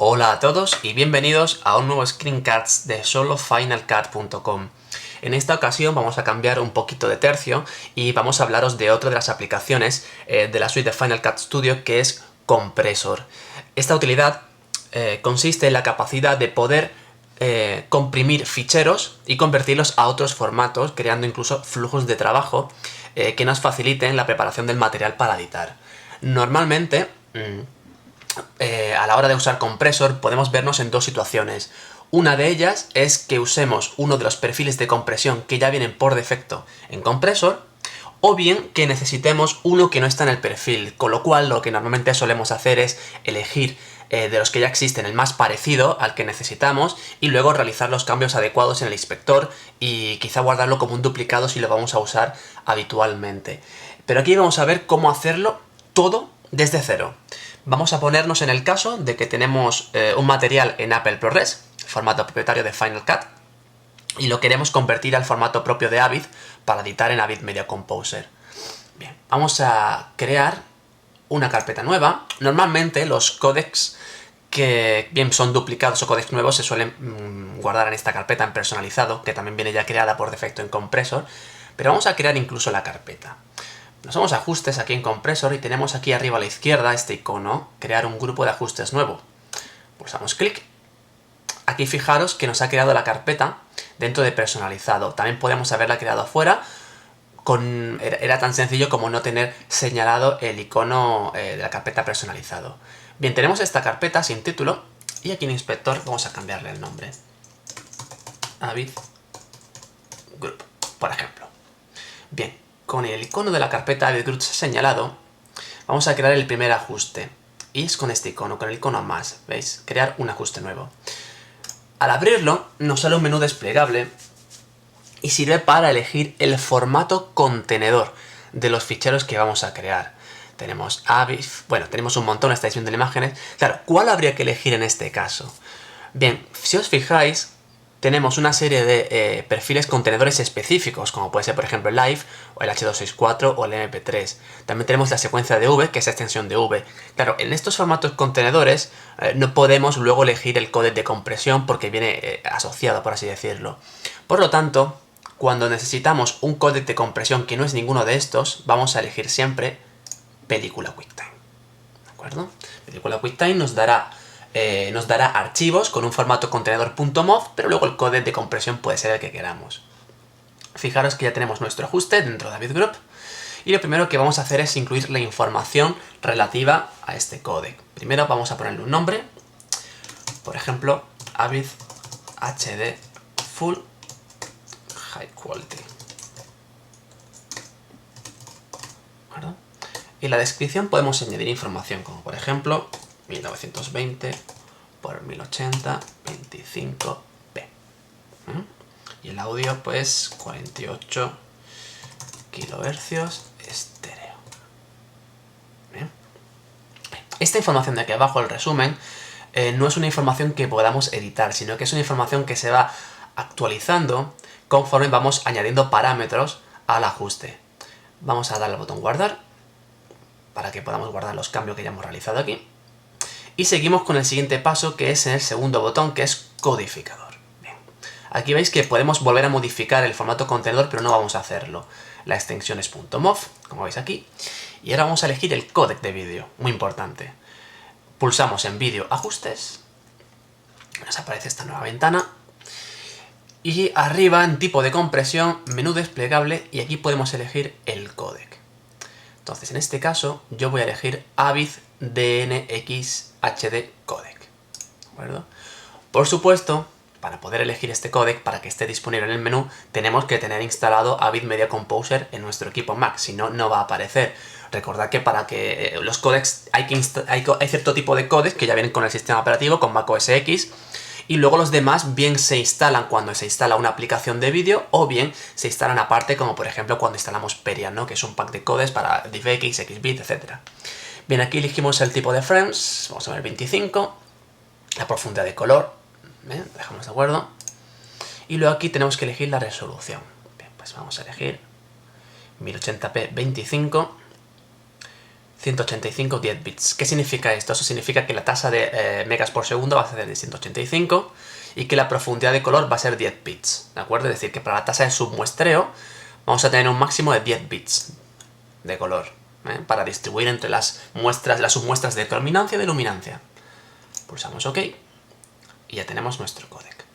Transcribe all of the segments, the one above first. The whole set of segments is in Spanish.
Hola a todos y bienvenidos a un nuevo screencast de solofinalcut.com. En esta ocasión vamos a cambiar un poquito de tercio y vamos a hablaros de otra de las aplicaciones de la suite de Final Cut Studio, que es Compressor. Esta utilidad consiste en la capacidad de poder comprimir ficheros y convertirlos a otros formatos, creando incluso flujos de trabajo que nos faciliten la preparación del material para editar. Normalmente, a la hora de usar Compressor podemos vernos en dos situaciones. Una de ellas es que usemos uno de los perfiles de compresión que ya vienen por defecto en Compressor, o bien que necesitemos uno que no está en el perfil, con lo cual lo que normalmente solemos hacer es elegir de los que ya existen el más parecido al que necesitamos y luego realizar los cambios adecuados en el inspector y quizá guardarlo como un duplicado si lo vamos a usar habitualmente. Pero aquí vamos a ver cómo hacerlo todo desde cero. Vamos a ponernos en el caso de que tenemos un material en Apple ProRes, formato propietario de Final Cut, y lo queremos convertir al formato propio de Avid para editar en Avid Media Composer. Bien, vamos a crear una carpeta nueva. Normalmente los códecs que bien son duplicados o códecs nuevos se suelen guardar en esta carpeta en personalizado, que también viene ya creada por defecto en Compressor, pero vamos a crear incluso la carpeta. Nos vamos a ajustes aquí en Compressor y tenemos aquí arriba a la izquierda este icono, crear un grupo de ajustes nuevo. Pulsamos clic. Aquí fijaros que nos ha creado la carpeta dentro de personalizado. También podemos haberla creado afuera. Era tan sencillo como no tener señalado el icono de la carpeta personalizado. Bien, tenemos esta carpeta sin título y aquí en inspector vamos a cambiarle el nombre. Avid Group, por ejemplo. Bien, con el icono de la carpeta Avid Group señalado, vamos a crear el primer ajuste. Y es con este icono, con el icono más, ¿veis? Crear un ajuste nuevo. Al abrirlo, nos sale un menú desplegable y sirve para elegir el formato contenedor de los ficheros que vamos a crear. Tenemos Avid, bueno, tenemos un montón, estáis viendo las imágenes. Claro, ¿cuál habría que elegir en este caso? Bien, si os fijáis, tenemos una serie de perfiles contenedores específicos, como puede ser, por ejemplo, el Live, o el H264, o el MP3. También tenemos la secuencia de V, que es la extensión de V. Claro, en estos formatos contenedores no podemos luego elegir el códec de compresión porque viene asociado, por así decirlo. Por lo tanto, cuando necesitamos un códec de compresión que no es ninguno de estos, vamos a elegir siempre película QuickTime. ¿De acuerdo? Película QuickTime nos dará archivos con un formato contenedor.mov, pero luego el códec de compresión puede ser el que queramos. Fijaros que ya tenemos nuestro ajuste dentro de Avid Group y lo primero que vamos a hacer es incluir la información relativa a este códec. Primero vamos a ponerle un nombre, por ejemplo, Avid HD Full High Quality. ¿Verdad? Y en la descripción podemos añadir información como por ejemplo 1920 por 1080 25p. Y el audio pues 48 kHz estéreo. ¿Bien? Esta información de aquí abajo, el resumen, no es una información que podamos editar, sino que es una información que se va actualizando conforme vamos añadiendo parámetros al ajuste. Vamos a darle al botón guardar para que podamos guardar los cambios que ya hemos realizado aquí. Y seguimos con el siguiente paso, que es en el segundo botón, que es codificador. Bien. Aquí veis que podemos volver a modificar el formato contenedor, pero no vamos a hacerlo. La extensión es .mov, como veis aquí. Y ahora vamos a elegir el códec de vídeo, muy importante. Pulsamos en vídeo ajustes. Nos aparece esta nueva ventana. Y arriba, en tipo de compresión, menú desplegable, y aquí podemos elegir el códec. Entonces, en este caso, yo voy a elegir Avid DNX HD codec. ¿De acuerdo? Por supuesto, para poder elegir este códec, para que esté disponible en el menú, tenemos que tener instalado Avid Media Composer en nuestro equipo Mac, si no, no va a aparecer. Recordad que para que los códecs hay cierto tipo de códecs que ya vienen con el sistema operativo, con Mac OS X, y luego los demás bien se instalan cuando se instala una aplicación de vídeo o bien se instalan aparte, como por ejemplo cuando instalamos Perian, ¿no? Que es un pack de codes para DivX, XBit, etc. Bien, aquí elegimos el tipo de frames, vamos a ver 25, la profundidad de color, ¿bien? Dejamos de acuerdo, y luego aquí tenemos que elegir la resolución. Bien, pues vamos a elegir 1080p 25, 185 10 bits. ¿Qué significa esto? Eso significa que la tasa de megas por segundo va a ser de 185 y que la profundidad de color va a ser 10 bits, ¿de acuerdo? Es decir, que para la tasa de submuestreo vamos a tener un máximo de 10 bits de color, para distribuir entre las submuestras de predominancia y de luminancia. Pulsamos OK y ya tenemos nuestro códec.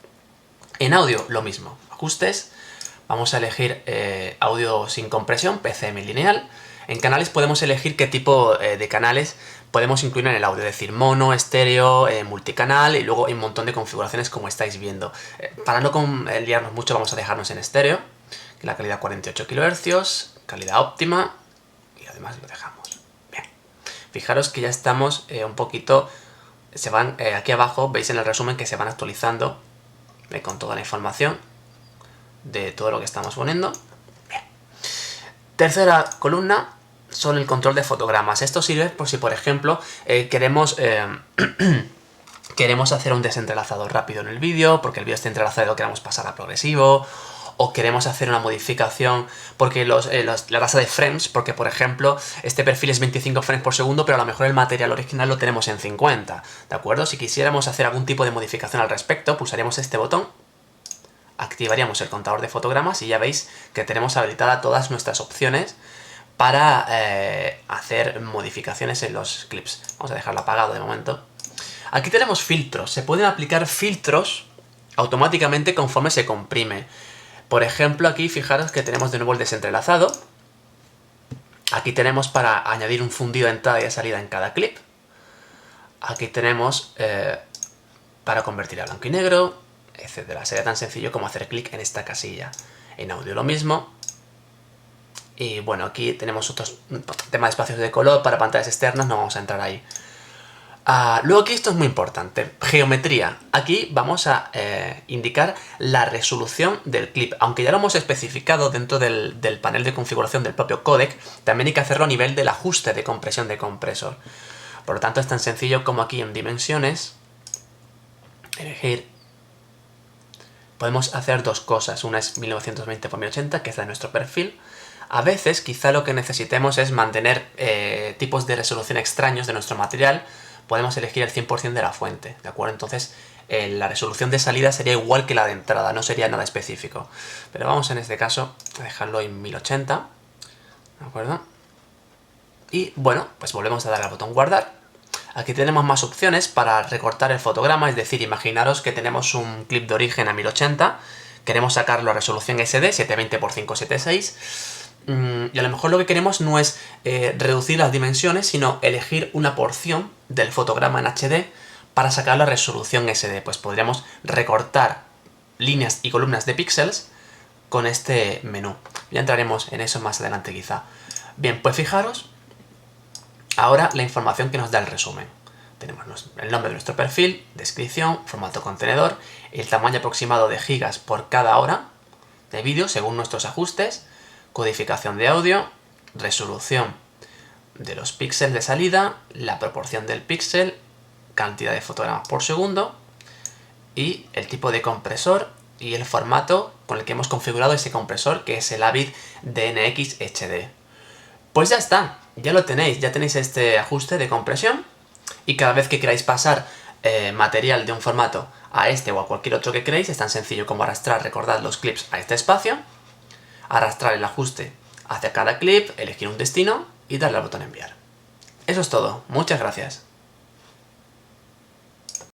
En audio lo mismo, ajustes, vamos a elegir audio sin compresión, PCM lineal. En canales podemos elegir qué tipo de canales podemos incluir en el audio, es decir, mono, estéreo, multicanal, y luego hay un montón de configuraciones como estáis viendo. Para no liarnos mucho vamos a dejarnos en estéreo, que la calidad 48 kHz, calidad óptima, y además lo dejamos. Bien, fijaros que ya estamos un poquito, se van aquí abajo, veis en el resumen que se van actualizando con toda la información de todo lo que estamos poniendo. Bien. Tercera columna son el control de fotogramas. Esto sirve por si, por ejemplo, queremos hacer un desentrelazado rápido en el vídeo, porque el vídeo está entrelazado y lo queremos pasar a progresivo, o queremos hacer una modificación porque la tasa de frames, porque por ejemplo este perfil es 25 frames por segundo, pero a lo mejor el material original lo tenemos en 50, ¿de acuerdo? Si quisiéramos hacer algún tipo de modificación al respecto, pulsaríamos este botón, activaríamos el contador de fotogramas y ya veis que tenemos habilitadas todas nuestras opciones para hacer modificaciones en los clips. Vamos a dejarlo apagado de momento. Aquí tenemos filtros. Se pueden aplicar filtros automáticamente conforme se comprime. Por ejemplo, aquí fijaros que tenemos de nuevo el desentrelazado. Aquí tenemos para añadir un fundido de entrada y de salida en cada clip. Aquí tenemos para convertir a blanco y negro, etcétera. Sería tan sencillo como hacer clic en esta casilla. En audio lo mismo. Y bueno, aquí tenemos otros temas de espacios de color para pantallas externas, no vamos a entrar ahí. Luego aquí esto es muy importante, geometría. Aquí vamos a indicar la resolución del clip. Aunque ya lo hemos especificado dentro del panel de configuración del propio códec, también hay que hacerlo a nivel del ajuste de compresión de compresor. Por lo tanto es tan sencillo como aquí en dimensiones, elegir. Podemos hacer dos cosas, una es 1920 x 1080, que es la de nuestro perfil. A veces quizá lo que necesitemos es mantener tipos de resolución extraños de nuestro material. Podemos elegir el 100% de la fuente, ¿de acuerdo? Entonces la resolución de salida sería igual que la de entrada, no sería nada específico. Pero vamos en este caso a dejarlo en 1080, ¿de acuerdo? Y bueno, pues volvemos a dar al botón guardar. Aquí tenemos más opciones para recortar el fotograma, es decir, imaginaros que tenemos un clip de origen a 1080, queremos sacarlo a resolución SD, 720 x 576, y a lo mejor lo que queremos no es reducir las dimensiones, sino elegir una porción del fotograma en HD para sacar la resolución SD. Pues podríamos recortar líneas y columnas de píxeles con este menú. Ya entraremos en eso más adelante quizá. Bien, pues fijaros ahora la información que nos da el resumen. Tenemos el nombre de nuestro perfil, descripción, formato contenedor, el tamaño aproximado de gigas por cada hora de vídeo según nuestros ajustes, codificación de audio, resolución de los píxeles de salida, la proporción del píxel, cantidad de fotogramas por segundo y el tipo de compresor y el formato con el que hemos configurado ese compresor, que es el Avid DNX HD. Pues ya está, ya lo tenéis, ya tenéis este ajuste de compresión y cada vez que queráis pasar material de un formato a este o a cualquier otro que queréis, es tan sencillo como arrastrar, recordad, los clips a este espacio, arrastrar el ajuste hacia cada clip, elegir un destino y darle al botón enviar. Eso es todo, muchas gracias.